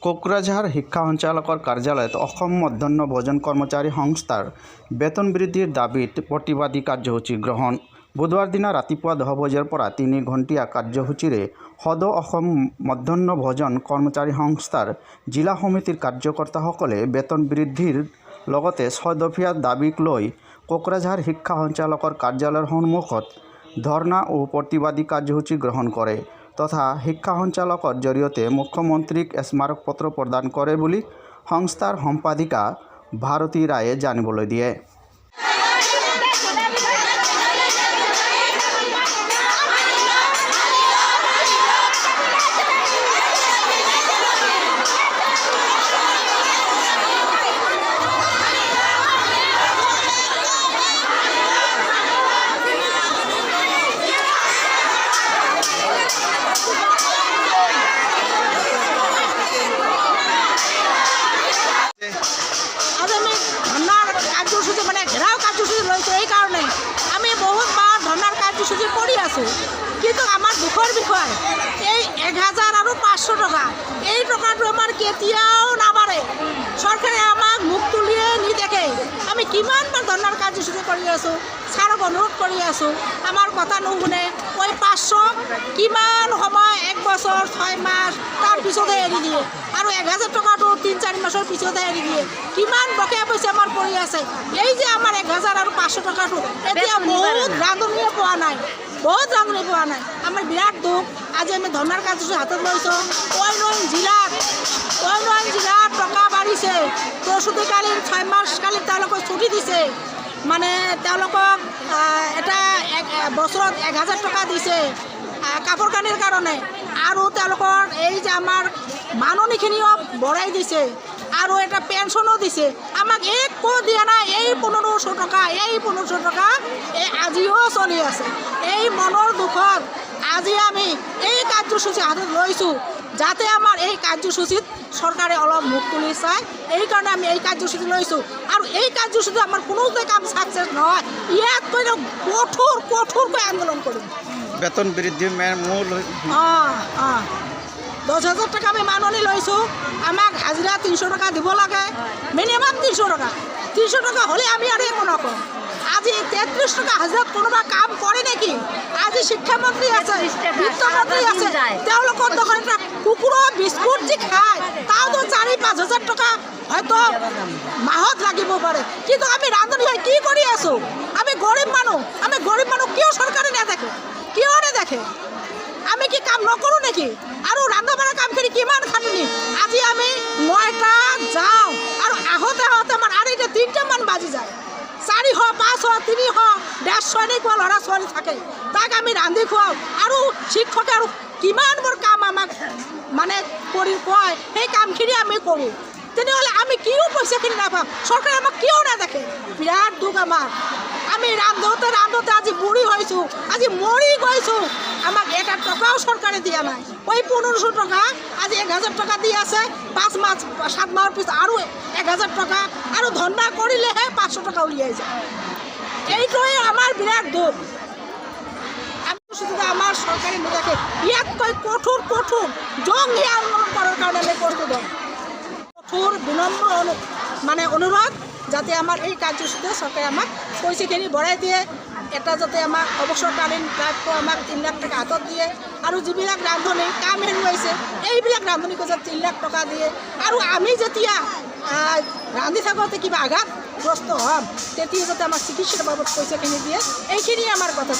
কোকৰাঝাৰ শিক্ষা সঞ্চালকৰ কাৰ্যালয়ত অসম মধ্যাহ্ন ভোজন কৰ্মচাৰী সংস্থাৰ বেতন বৃদ্ধিৰ দাবীত প্ৰতিবাদী কাৰ্যসূচী গ্ৰহণ। বুধবাৰ দিনা ৰাতিপুৱা 10 বজাৰ পৰা 3 ঘণ্টীয়া কাৰ্যসূচীৰে সদৌ অসম মধ্যাহ্ন ভোজন কৰ্মচাৰী সংস্থাৰ জিলা সমিতিৰ কাৰ্যকৰ্তাসকলে বেতন বৃদ্ধিৰ লগতে 6 দফীয়া দাবীক লৈ কোকৰাঝাৰ শিক্ষা সঞ্চালকৰ কাৰ্যালয়ৰ সন্মুখত ধৰ্ণা ও প্ৰতিবাদী কাৰ্যসূচী গ্ৰহণ কৰে তথা শিক্ষা সঞ্চালকৰ জৰিয়তে মুখ্যমন্ত্ৰীক স্মাৰক পত্ৰ প্ৰদান কৰে বুলি সংস্থাৰ সম্পাদিকা ভাৰতী ৰায়ে জানিবলৈ দিয়ে। কিন্তু আমাৰ দুখৰ বিষয় এই 1000 আৰু 500 টকা এই টকাটো আমাৰ কেতিয়াও নাবাৰে। চৰকাৰে আমাক মুখ তুলিয়ে নিদেখে। আমি কিমানবাৰ ধৰ্ণাৰ কাৰ্যসূচী কৰি আছোঁ, ছাৰক অনুৰোধ কৰি আছোঁ, আমাৰ কথা নুশুনে। ওই 500 কিমান সময় 1 বছৰ 6 মাস তাৰপিছতহে এৰি দিয়ে আৰু 1000 টকাটো 3-4 মাসৰ পিছতহে এৰি দিয়ে। কিমান বকেয়া পইচা আমাৰ পৰি আছে। এই যে আমাৰ 1000 আৰু 500 টকাটো এতিয়া বহুত ৰান্ধনীয়ে পোৱা নাই, বহুত ৰান্ধনী পোৱা নাই। আমাৰ বিৰাট দুখ। আজি আমি ধৰ্ণাৰ কাৰ্যসূচী হাতত লৈছোঁ। অন্য জিলাত টকা বাঢ়িছে। প্ৰস্তুতিকালীন 6 মাসকালীন তেওঁলোকক ছুটি দিছে, মানে তেওঁলোকক এটা বছৰত 1000 টকা দিছে কাপোৰ কানিৰ কাৰণে, আৰু তেওঁলোকৰ এই যে আমাৰ মাননিখিনিও বঢ়াই দিছে আৰু এটা পেঞ্চনো দিছে। আমাক একো দিয়া নাই। এই 1500 টকা এই আজিও চলি আছে। এই মনৰ দুখত আজি আমি এই কাৰ্যসূচী হাতত লৈছোঁ, যাতে আমাৰ এই কাৰ্যসূচীত চৰকাৰে অলপ মুখ তুলি চায়। এইকাৰণে আমি এই কাৰ্যসূচী লৈছোঁ আৰু এই কাৰ্যসূচীত আমাৰ কোনো কাম ছাকচেছ নহয়। ইয়াত কঠোৰকৈ আন্দোলন কৰিম। বেতন বৃদ্ধি মূল 10,000 টকা আমি মাননি লৈছোঁ। আমাক হাজিৰা 300 টকা দিব লাগে, মিনিমাম 300 টকা। 300 টকা হ'লে আমি আৰু একো নকওঁ। আজি 33 টকা হাজিৰাত কোনোবা কাম কৰে নেকি? আজি শিক্ষামন্ত্ৰী আছে, বিত্তমন্ত্ৰী আছে, তেওঁলোকৰ দেখোন এটা কুকুৰৰ বিস্কুট যি খায় তাতো 4-5 হাজাৰ টকা হয়তো মাহত লাগিব পাৰে। কিন্তু আমি ৰান্ধনী হৈ কি কৰি আছোঁ? আমি গৰীব মানুহ কিয় চৰকাৰে নেদেখে? কিয় নেদেখে? আমি কি কাম নকৰোঁ নেকি? আৰু ৰন্ধা বঢ়া কামখিনি কিমান খাটনি। আজি আমি 9টাত যাওঁ আৰু আহোঁতে আমাৰ 2:30মান বাজি যায়। 400, 500, 300, 150 এনেকুৱা ল'ৰা ছোৱালী থাকে, তাক আমি ৰান্ধি খুৱাওঁ আৰু শিক্ষকে আৰু কিমানবোৰ কাম আমাক মানে কৰি কয়, সেই কামখিনি আমি কৰোঁ। তেনেহ'লে আমি কিয় পইচাখিনি নাপাম? চৰকাৰে আমাক কিয় নেদেখে? বিৰাট দুখ আমাৰ। আমি ৰান্ধোতে আজি বুঢ়ী হৈছোঁ, আজি মৰি গৈছোঁ। আমাক 1 টকাও চৰকাৰে দিয়া নাই। ওই 1500 টকা আজি 1000 টকা দি আছে। 5 মাহ 7 মাহৰ পিছত আৰু 1000 টকা, আৰু ধৰ্ণা কৰিলেহে 500 টকা উলিয়াই যায়। এইটোৱে আমাৰ বিৰাট দুখ। আমাৰ চৰকাৰে নেদেখে। ইয়াতকৈ কঠোৰ জংগী আন্দোলন কৰাৰ কাৰণে আমি প্ৰস্তুত হ'ম। কঠোৰ বিনম্ৰ অনুৰোধ যাতে আমাৰ এই কাৰ্যসূচীতে চৰকাৰে আমাক পইচাখিনি বঢ়াই দিয়ে। এটা যাতে আমাক অৱসৰকালীন প্ৰাপ্য আমাক 3 লাখ টকা হাতত দিয়ে, আৰু যিবিলাক ৰান্ধনী কাম হেৰুৱাইছে এইবিলাক ৰান্ধনীকো যাতে 3 লাখ টকা দিয়ে, আৰু আমি যেতিয়া ৰান্ধি থাকোঁতে কিবা আঘাতগ্ৰস্ত হ'ম তেতিয়া যাতে আমাক চিকিৎসাৰ বাবদ পইচাখিনি দিয়ে। এইখিনি আমাৰ কথা।